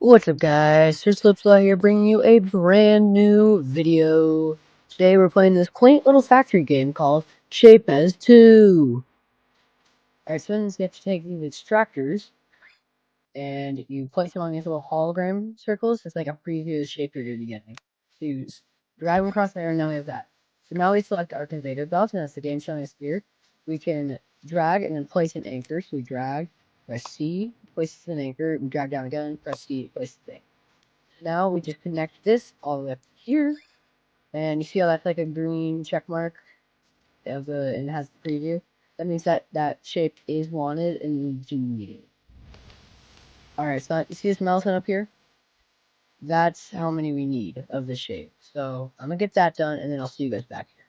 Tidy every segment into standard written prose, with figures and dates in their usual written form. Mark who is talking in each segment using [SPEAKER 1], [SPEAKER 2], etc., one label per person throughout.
[SPEAKER 1] What's up guys, Sir Slipslide here bringing you a brand new video. Today we're playing this quaint little factory game called Shapez 2. Alright, so then you have to take these extractors and you place them on these little hologram circles. It's like a preview of the shape you're going to be getting. So you drag them across there and now we have that. So now we select our conveyor belt and as the game showing us here, we can drag and then place an anchor. So we drag, press C, places an anchor, we drag down again, press C, place the thing. Now we just connect this all the way up here, and you see how that's like a green check mark and it has the preview. That means that that shape is wanted and needed. Alright, so you see this milestone up here? That's how many we need of the shape. So I'm gonna get that done, and then I'll see you guys back here.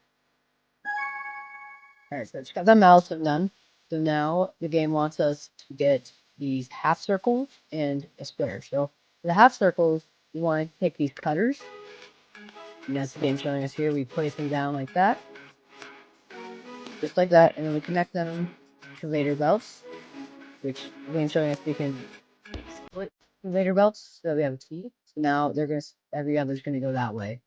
[SPEAKER 1] Alright, so I just got that milestone done. So now the game wants us to get these half circles and a square. So for the half circles, we want to take these cutters. And that's the game showing us here. We place them down like that. Just like that. And then we connect them to conveyor belts. Which the game showing us we can split conveyor belts. So we have a T. So now they're gonna every other's gonna go that way.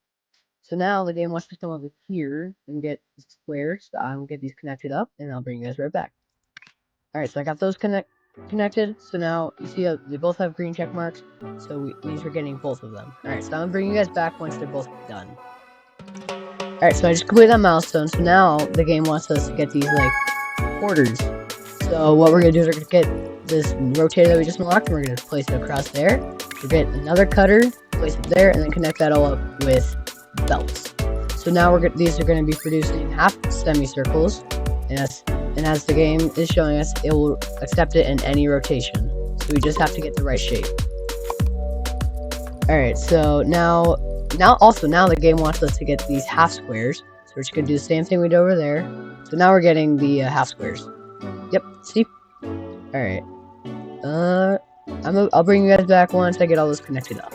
[SPEAKER 1] So now the game wants to come over here and get the squares. So I will get these connected up and I'll bring you guys right back. Alright, so I got those connected. So now you see how they both have green check marks. So these are getting both of them. Alright, so I'm gonna bring you guys back once they're both done. Alright, so I just completed that milestone, so now the game wants us to get these, like, quarters. So what we're going to do is we're going to get this rotator that we just unlocked, and we're going to place it across there. We'll get another cutter, place it there, and then connect that all up with belts. So now these are going to be producing half semicircles, and as the game is showing us, it will accept it in any rotation. So we just have to get the right shape. Alright, so now the game wants us to get these half squares. So we're just gonna do the same thing we did over there. So now we're getting the half squares. Yep, see? Alright. I'll bring you guys back once I get all this connected up.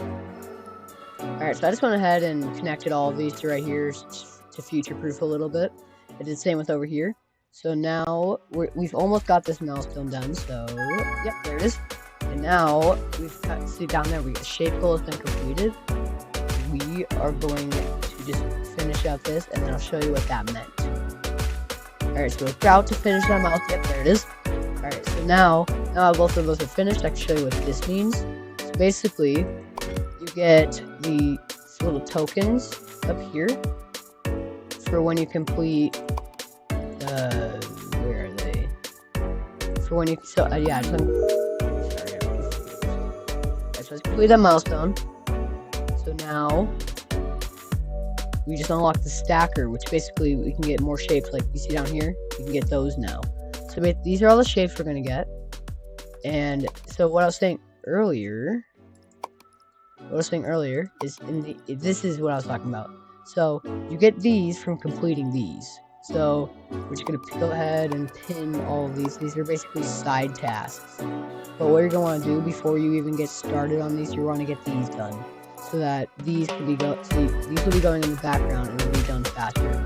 [SPEAKER 1] Alright, so I just went ahead and connected all of these to right here to future-proof a little bit. I did the same with over here. So now we've almost got this milestone done. So, yep, there it is. And now we've got, see down there, the shape goal has been completed. We are going to just finish out this, and then I'll show you what that meant. Alright, so we're about to finish that mouth. Yep, there it is. Alright, so now both of those are finished, I can show you what this means. So basically, you get these little tokens up here for when you complete, where are they? For when you, so, yeah, so let's complete that milestone. So now we just unlock the stacker, which basically we can get more shapes like you see down here. You can get those now. So these are all the shapes we're gonna get. And so what I was saying earlier is this is what I was talking about. So you get these from completing these. So we're just gonna go ahead and pin all of these. These are basically side tasks. But what you're gonna want to do before you even get started on these, you want to get these done, so that these will be going in the background and will be done faster.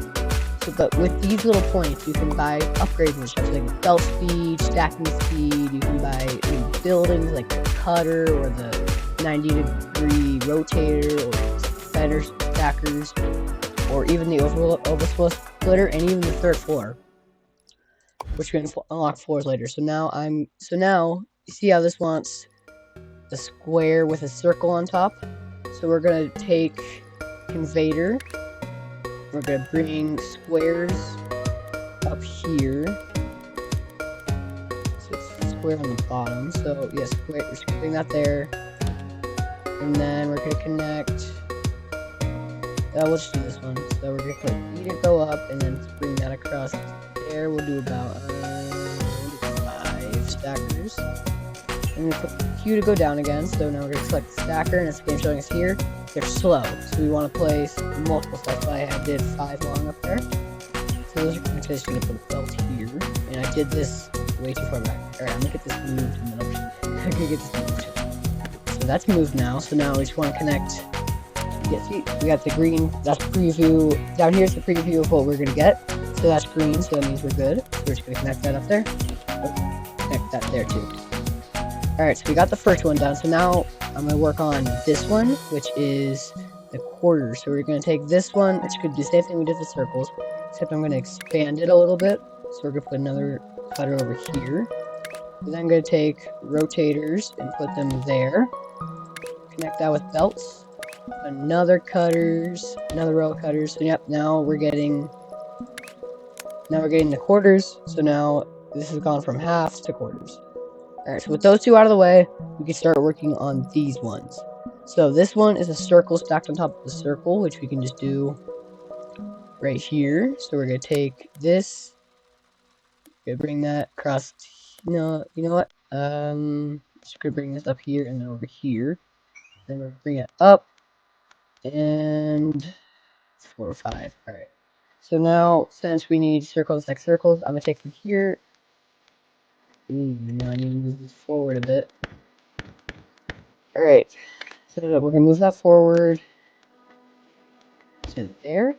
[SPEAKER 1] So, but with these little points, you can buy upgrades and stuff like belt speed, stacking speed. You can buy new buildings like the cutter or the 90-degree rotator or better stackers, or even the overflow splitter and even the third floor, which we're gonna unlock floors later. So now you see how this wants a square with a circle on top? So we're gonna take conveyor, we're gonna bring squares up here. So it's square on the bottom. So yes, we're putting that there. And then we're gonna connect. We'll just do this one. So we're gonna put E to go up and then bring that across there. We'll do about 5 stackers. And we put Q to go down again, so now we're going to select the stacker, and it's game showing us here. They're slow, so we want to place multiple steps. I did 5 long up there. So those are just going to put a belt here, and I did this way too far back. Alright, I'm going to get this moved, and then I'm going to get this moved. So that's moved now, so now we just want to connect. Yeah, see, we got the green, that's preview. Down here's the preview of what we're going to get. So that's green, so that means we're good. So we're just going to connect that up there. Oh, connect that there too. Alright, so we got the first one done, so now I'm gonna work on this one, which is the quarters. So we're gonna take this one, which could do the same thing we did with circles, except I'm gonna expand it a little bit. So we're gonna put another cutter over here. And then I'm gonna take rotators and put them there. Connect that with belts. Another row of cutters. So yep, now we're getting the quarters. So now this has gone from halves to quarters. Alright, so with those two out of the way, we can start working on these ones. So this one is a circle stacked on top of the circle, which we can just do right here. So we're going to take this, we're going to bring that across, no, you know what, just going to bring this up here and then over here. Then we're bring it up, and 4 or 5, alright. So now, since we need circles like circles, I'm going to take from here. Now I need to move this forward a bit. Alright, so we're going to move that forward to there.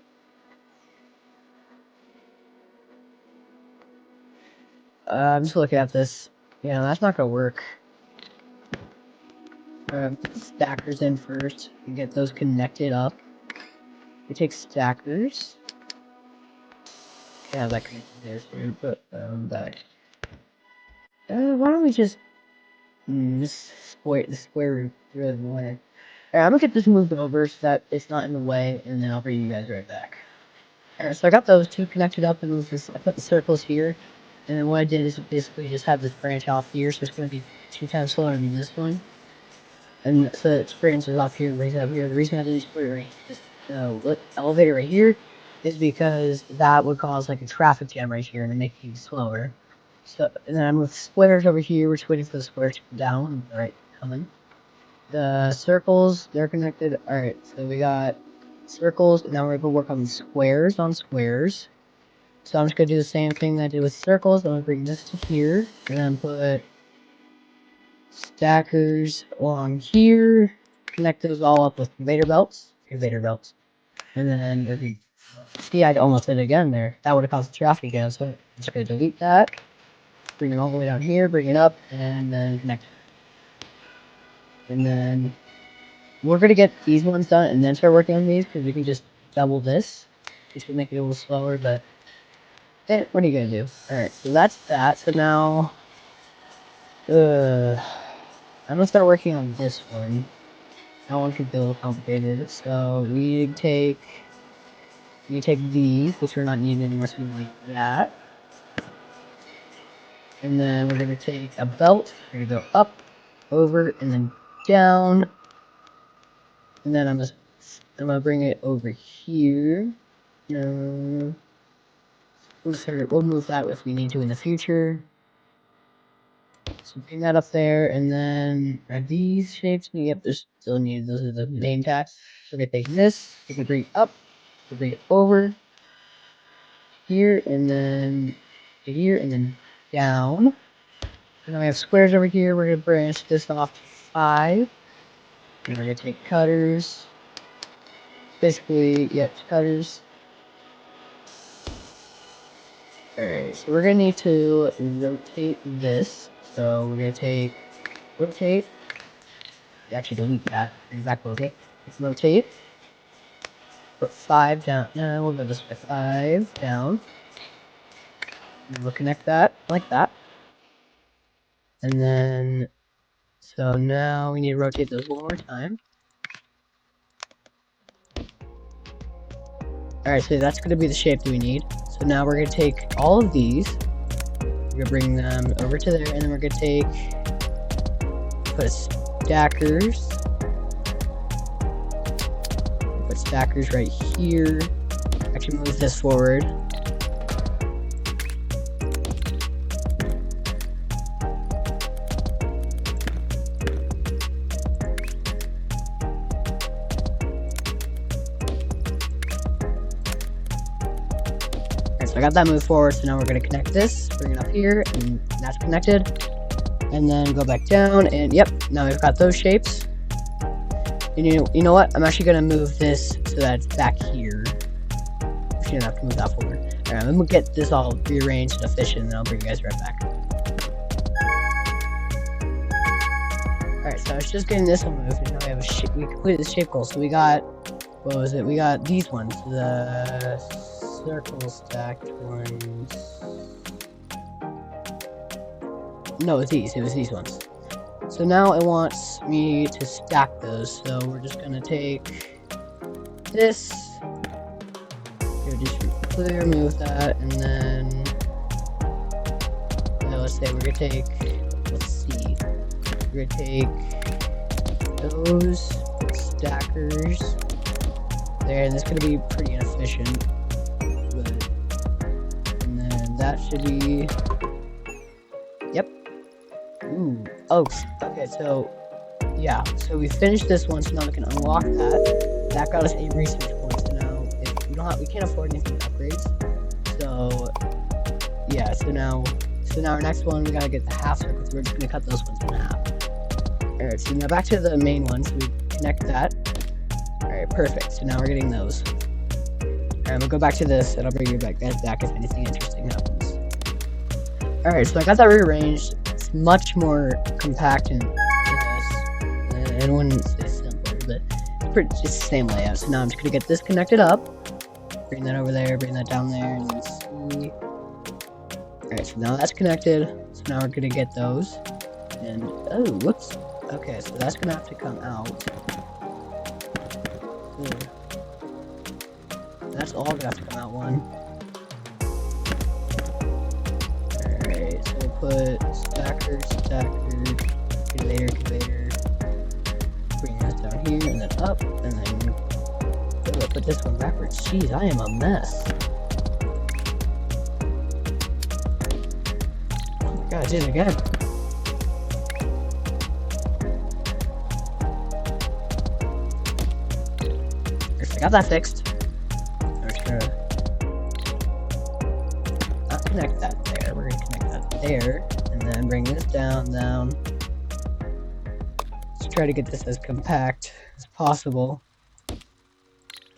[SPEAKER 1] I'm just looking at this. Yeah, that's not going to work. Put stackers in first and get those connected up. We take stackers. Yeah, that connected there, so we put that. Why don't we just the square root through the way. Alright, I'm gonna get this moved over so that it's not in the way, and then I'll bring you guys right back. Alright, so I got those two connected up and moved this. I put the circles here, and then what I did is basically just have this branch off here, so it's gonna be 2 times slower than this one. And so it branches off here and brings it up here. The reason I did this elevator right here is because that would cause like a traffic jam right here and make things slower. So, and then I move squares over here. We're just waiting for the squares to come down. Alright, coming. The circles, they're connected. Alright, so we got circles, and now we're going to work on squares on squares. So I'm just going to do the same thing that I did with circles. I'm going to bring this to here, and then put stackers along here. Connect those all up with conveyor belts. And then, see, I almost did it again there. That would have caused the traffic jam, so I'm just going to delete that. Bring it all the way down here, bring it up, and then connect. And then we're going to get these ones done and then start working on these, because we can just double this. Just to make it a little slower, but what are you going to do? Alright, so that's that. So now, I'm going to start working on this one. That one could be a little complicated. So we take these, which are not needed anymore, so we like that. And then we're going to take a belt. We're going to go up, over, and then down. And then I'm gonna bring it over here. We'll move that if we need to in the future. So bring that up there, and then are these shapes? Yep, there's still needed. Those are the main tasks. So we're gonna take this, we can bring it up, we'll bring it over here, and then here, and then down. And then we have squares over here. We're gonna branch this off to 5. And we're gonna take cutters. Basically, yep, cutters. Alright, so we're gonna need to rotate this. So we're gonna take rotate. Actually, delete that. Exactly. Okay. Let's rotate. Put 5 down. No, we'll go this way. 5 down. And we'll connect that like that. And then, so now we need to rotate those one more time. Alright, so that's gonna be the shape that we need. So now we're gonna take all of these. We're gonna bring them over to there, and then we're gonna put stackers. Put stackers right here. Actually, move this forward. So I got that moved forward, so now we're going to connect this, bring it up here, and that's connected. And then go back down, and yep, now we've got those shapes. And you know what? I'm actually going to move this so that it's back here. Actually, I don't have to move that forward. Alright, I'm going to get this all rearranged and efficient, and I'll bring you guys right back. Alright, so I was just getting this one moved, and now we have we completed the shape goal. So we got, what was it? We got these ones, the circle stacked ones. No, it was these ones. So now it wants me to stack those, so we're just gonna take this, just remove that, and then, let's say we're gonna take, we're gonna take those stackers there, and this is gonna be pretty inefficient, but, and then that should be, yep. Ooh, oh, okay, so, yeah, so we finished this one, so now we can unlock that. That got us 8 research points, so now, we can't afford anything upgrades, so, yeah, so now our next one, we gotta get the half circles, we're just gonna cut those ones in half. Alright, so now back to the main one, so we connect that. Alright, perfect, so now we're getting those. Alright, I'm gonna go back to this, and I'll bring you back if anything interesting happens. Alright, so I got that rearranged. It's much more compact and I wouldn't say simpler, but it's just the same layout. So now I'm just gonna get this connected up, bring that over there, bring that down there, and then see. Alright, so now that's connected. So now we're gonna get those. And oh, whoops. Okay, so that's gonna have to come out. That's all gonna have to come out one. Alright, so we'll put stacker, conveyor. Bring that down here, and then up, and then we'll put this one backwards. Jeez, I am a mess. Oh my god, I did it again. I got that fixed. I'm just gonna not connect that there. We're gonna connect that there, and then bring this down. Let's try to get this as compact as possible.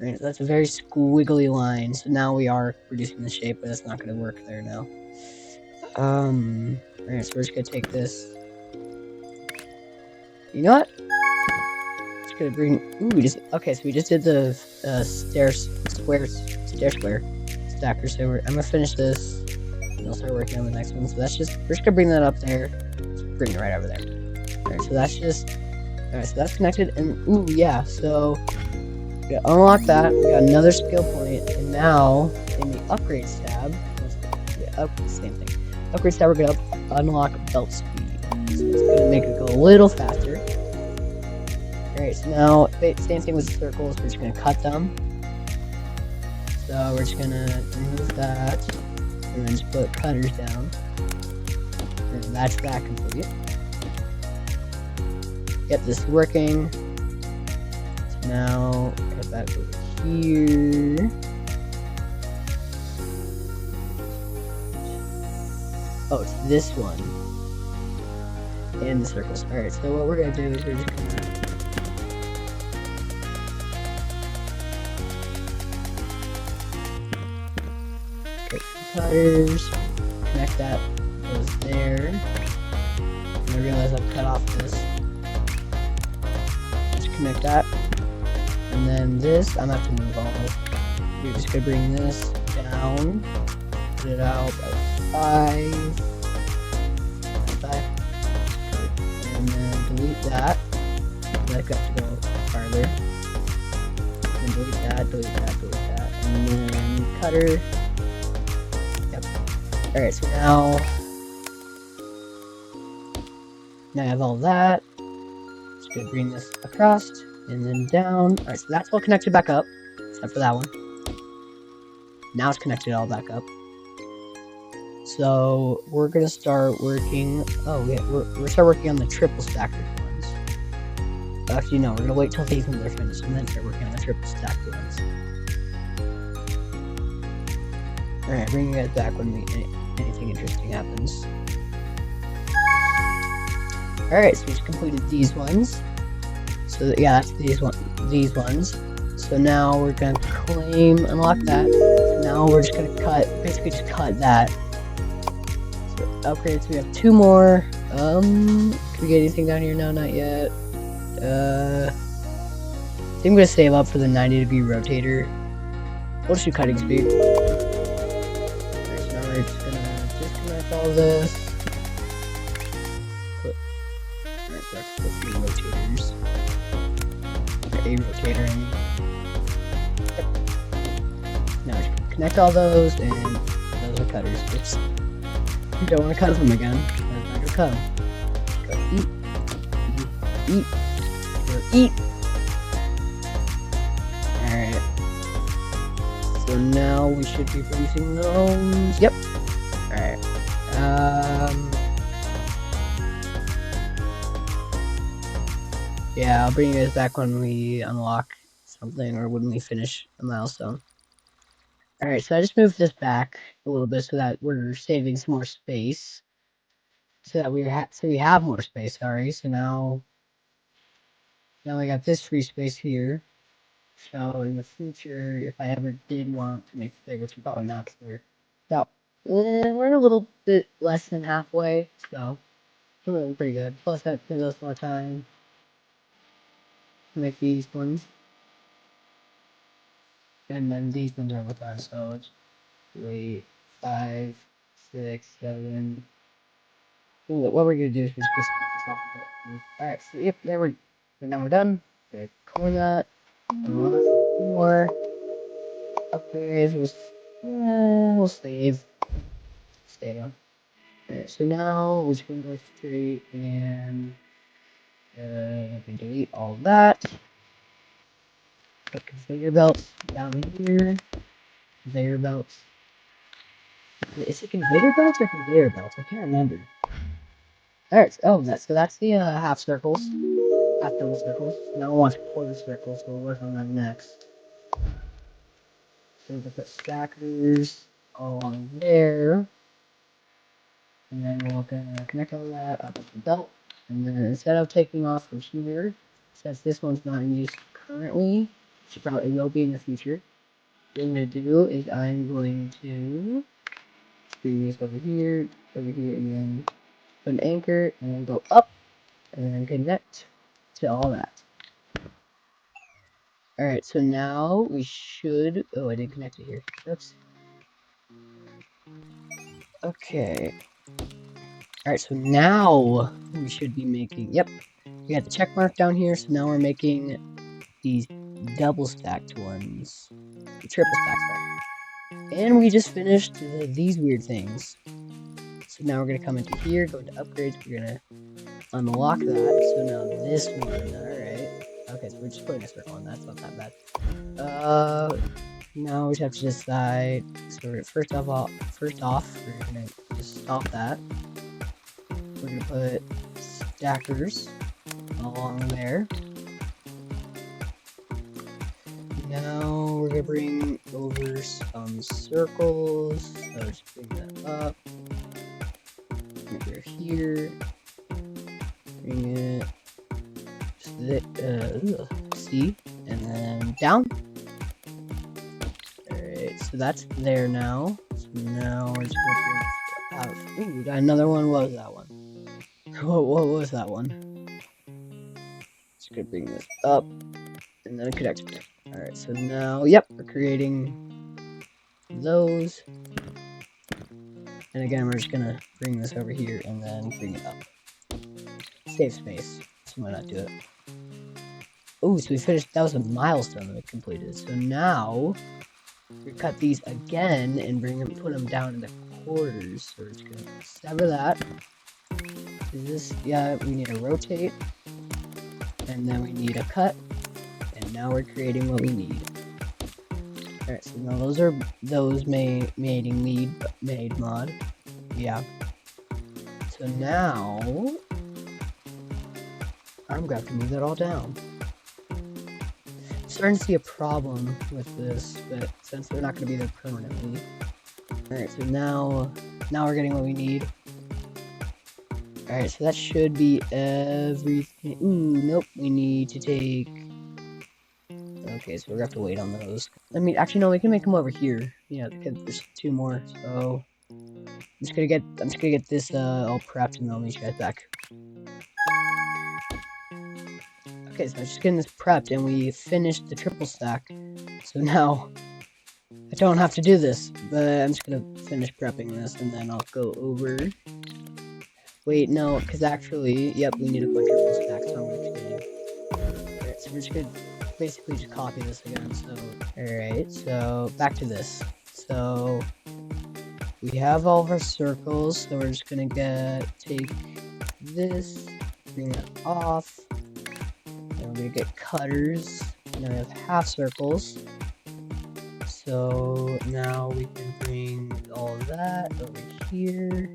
[SPEAKER 1] Right, that's a very squiggly line. So now we are reducing the shape, but it's not gonna work there now. Alright, so we're just gonna take this. You know what? Gonna bring. Ooh, okay. So we just did the stair square stacker. So I'm gonna finish this, and I'll start working on the next one. So we're just gonna bring that up there. Let's bring it right over there. All right. So that's connected. And ooh, yeah. So we gotta unlock that. We got another skill point, and now in the upgrades tab, same thing. Upgrades tab, we're gonna unlock belt speed. So it's gonna make it go a little faster. Alright, so now, same thing with the circles, we're just going to cut them. So we're just going to remove that, and then just put cutters down. And that's that complete. Get this working. So now, cut that over here. Oh, it's this one. And the circles. Alright, so what we're going to do is we're just going to cutters, connect that, goes there, and I realize I've cut off this, just connect that, and then this, I'm gonna have to move all this, we're just gonna bring this down, put it out by 5, and then delete that, I got to go farther, and delete that, and then cutter. Alright, so now I have all that. Just gonna bring this across and then down. Alright, so that's all connected back up, except for that one. Now it's connected all back up. So we're gonna start working. Oh, yeah, we're start working on the triple stacked ones. Actually, no, we're gonna wait till these ones are finished and then start working on the triple stacked ones. Alright, bring you guys back when anything interesting happens. Alright, so we just completed these ones. So yeah, that's these ones. So now we're gonna unlock that. So now we're just gonna basically just cut that. So upgrades, we have 2 more. we get anything down here? No, not yet. I think I'm gonna save up for the 90-degree rotator. We'll just do cutting speed. Alright, so now we're just gonna disconnect all this. Alright, so that's supposed to be rotators. Or a rotator, I mean. Yep. Now we're just gonna connect all those, and those are cutters. Oops. You don't want to cut them again. I'm not gonna cut them. Go eat. Eat. Alright. So now we should be producing those. Yep. Alright. Yeah, I'll bring you guys back when we unlock something or when we finish a milestone. Alright, so I just moved this back a little bit so that we're saving some more space. So that we have more space, sorry. So now we got this free space here. So in the future, if I ever did want to make it bigger, which probably not, so we're a little bit less than halfway, so we're doing pretty good. Plus that gives us more time to make these ones. And then these ones are overtime, so it's 3, 5, 6, 7. What we're gonna do is just alright, so yep, now we're done. Okay, cover that. More upgrades. We'll save. Stay on. Alright, so now we're just gonna go straight and delete all of that. Put conveyor belts down here. Conveyor belts. Is it conveyor belts or conveyor belts? I can't remember. Alright, so that's the half circles. Half double circles. Now we want quarter circles, so we'll work on that next. So we'll put stackers along there. And then we're gonna connect all that up with the belt. And then instead of taking off from here, since this one's not in use currently, which probably will be in the future, what I'm gonna do is I'm going to bring this over here, and then put an anchor, and then go up, and then connect to all that. Alright, so now we should... Oh, I didn't connect it here. Oops. Okay. Alright, so now we should be making... Yep. We got the check mark down here, so now we're making these double stacked ones. The triple stack, sorry. And we just finished these weird things. So now we're going to come into here, go into upgrades, we're going to unlock that. So now this one, alright. Okay, so we're just putting a circle on that, it's not that bad. Now we just have to decide. So first off, we're gonna just stop that. We're gonna put stackers along there. Now we're gonna bring over some circles. So just bring that up. Bring it here. Bring it. See, and then down. So that's there now. So now we're just gonna bring out. Ooh, we got another one. What was that one? What was that one? Just gonna bring this up and then connect it. Alright, so now, yep, we're creating those. And again, we're just gonna bring this over here and then bring it up. Save space. So why not do it? Oh, so we finished. That was a milestone that we completed. So now we cut these again and put them down into quarters. So we're just gonna sever that. Is this? Yeah, we need a rotate, and then we need a cut, and now we're creating what we need. All right, so now those are made mod. Yeah. So now I'm gonna have to move that all down. Starting to see a problem with this, but since they're not going to be there permanently. Alright, so now we're getting what we need. Alright, so that should be everything. Ooh, nope, we need to take... Okay, so we're going to have to wait on those. I mean, actually, no, we can make them over here. Yeah, because there's 2 more, so... I'm just gonna get this all prepped and I'll meet you guys back. Okay, so I'm just getting this prepped, and we finished the triple stack. So now I don't have to do this, but I'm just gonna finish prepping this, and then I'll go over. Wait, no, because actually, yep, we need a quadruple stack, so I'm gonna change. Alright, so we're just gonna basically just copy this again. So, alright, so back to this. So we have all of our circles, so we're just gonna take this, bring that off. Then we're gonna get cutters. Now we have half circles. So now we can bring all of that over here.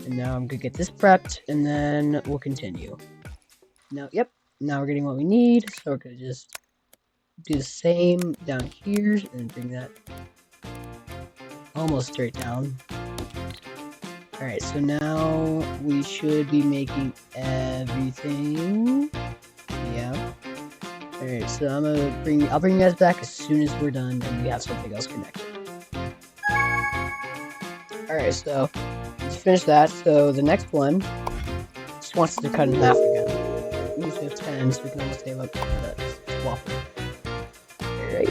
[SPEAKER 1] And now I'm gonna get this prepped, and then we'll continue. Now, yep, now we're getting what we need, so we're gonna just do the same down here, and bring that almost straight down. Alright, so now we should be making everything. Yeah. Alright, so I'll bring you guys back as soon as we're done and we have something else connected. Alright, so let's finish that. So the next one just wants to cut in half again. We have 10, so we can almost save up that waffle. Alright.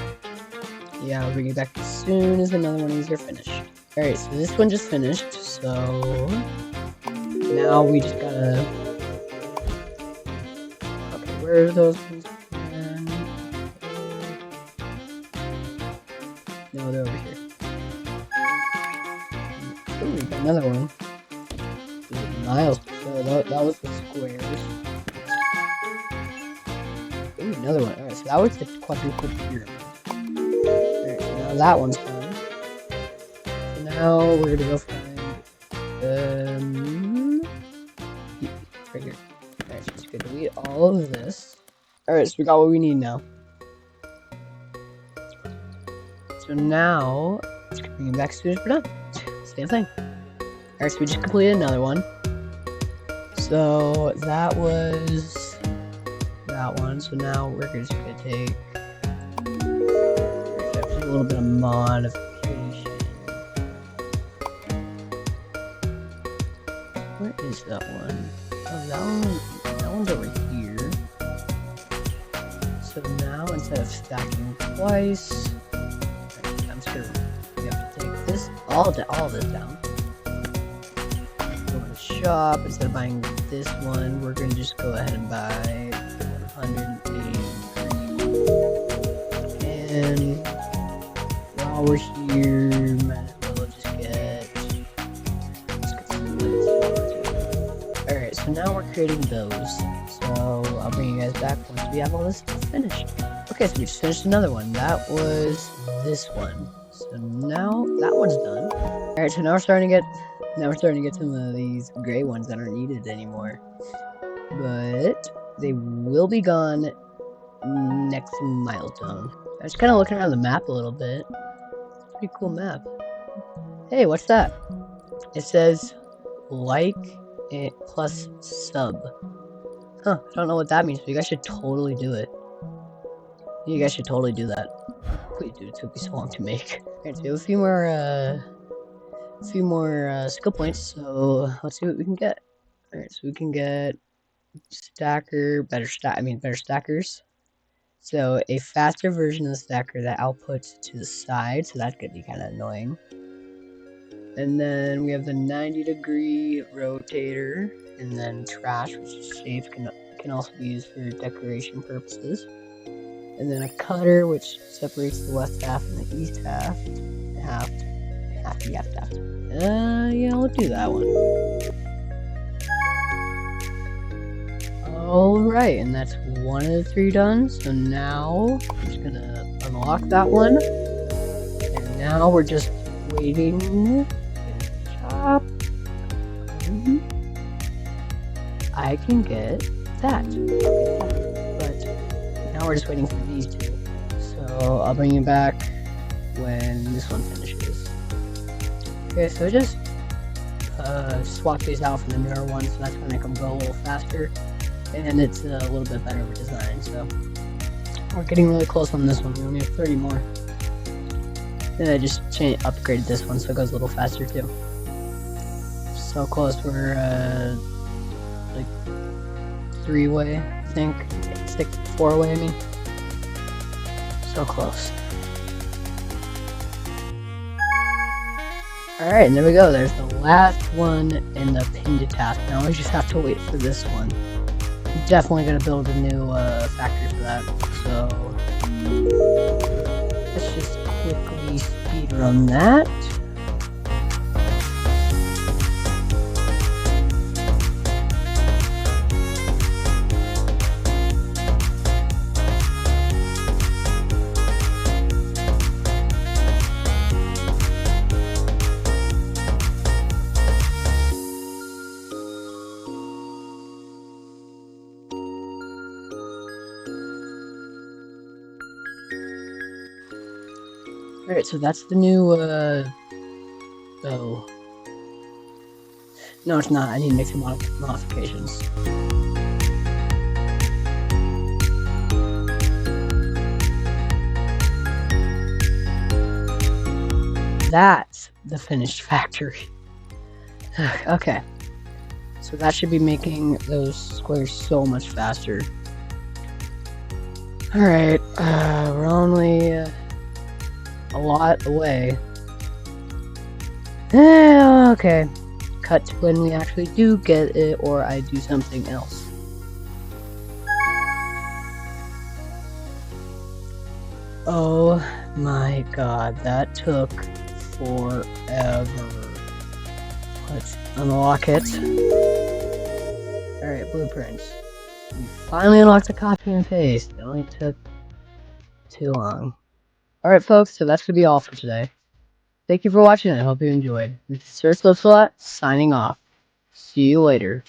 [SPEAKER 1] Yeah, I'll bring you back as soon as another one of these are finished. Alright, so this one just finished, so now we just gotta... Okay, where are those ones? No, they're over here. Oh, we got another one. Miles. So that was the squares. Ooh, another one. Alright, so that was the quadruple pyramid. Alright, so now that one's done. So now we're gonna go find right here. Alright, so just gonna delete all of this. Alright, so we got what we need now. So now let's bring it back as soon as we're done. Same thing. Alright, so we just completed another one. So that was that one. So now we're just gonna take a little bit of modification. Where is that one? Oh, that one's over here. So now instead of stacking twice, I'm just gonna we have to take this all this down. Go to the shop. Instead of buying this one, we're gonna just go ahead and buy 183. And while we're here, might as well just get some lights. Alright, so now we're creating those. So I'll bring you guys back once we have all this stuff finished. Okay, so we just finished another one. That was this one. So now that one's done. Alright, so now we're starting to get some of these gray ones that aren't needed anymore. But they will be gone next milestone. I was kind of looking around the map a little bit. Pretty cool map. Hey, what's that? It says like plus sub. Huh, I don't know what that means, but you guys should totally do it. You guys should totally do that. Please do, it took me so long to make. Alright, so we have a few more skill points, so let's see what we can get. Alright, so we can get better stackers. So a faster version of the stacker that outputs to the side, so that's gonna be kind of annoying. And then we have the 90-degree rotator, and then trash, which is shaped, can also be used for decoration purposes. And then a cutter, which separates the west half and the east half. Half. Yeah, we'll do that one. Alright, and that's one of the 3 done. So now I'm just gonna unlock that one. And now we're just waiting. Chop. I can get that. But now we're just waiting for these two. So I'll bring you back when this one finishes. Okay, so just swap these out from the newer one, so that's gonna make them go a little faster. And it's a little bit better of a design, so we're getting really close on this one. We only have 30 more. Then I just upgraded this one so it goes a little faster too. So close, we're 3-way, I think. 4-way, I mean. So close. Alright, and there we go. There's the last one in the pinned task. Now we just have to wait for this one. I'm definitely going to build a new factory for that. So let's just quickly speedrun that. Alright, so that's the new, oh. No, it's not. I need to make some modifications. That's the finished factory. Okay. So that should be making those squares so much faster. Alright, we're only a lot away. Okay. Cut to when we actually do get it, or I do something else. Oh my god, that took forever. Let's unlock it. Alright, blueprints. We finally unlocked the copy and paste. It only took too long. Alright folks, so that's gonna be all for today. Thank you for watching, I hope you enjoyed. This is Sir Slipslot, signing off. See you later.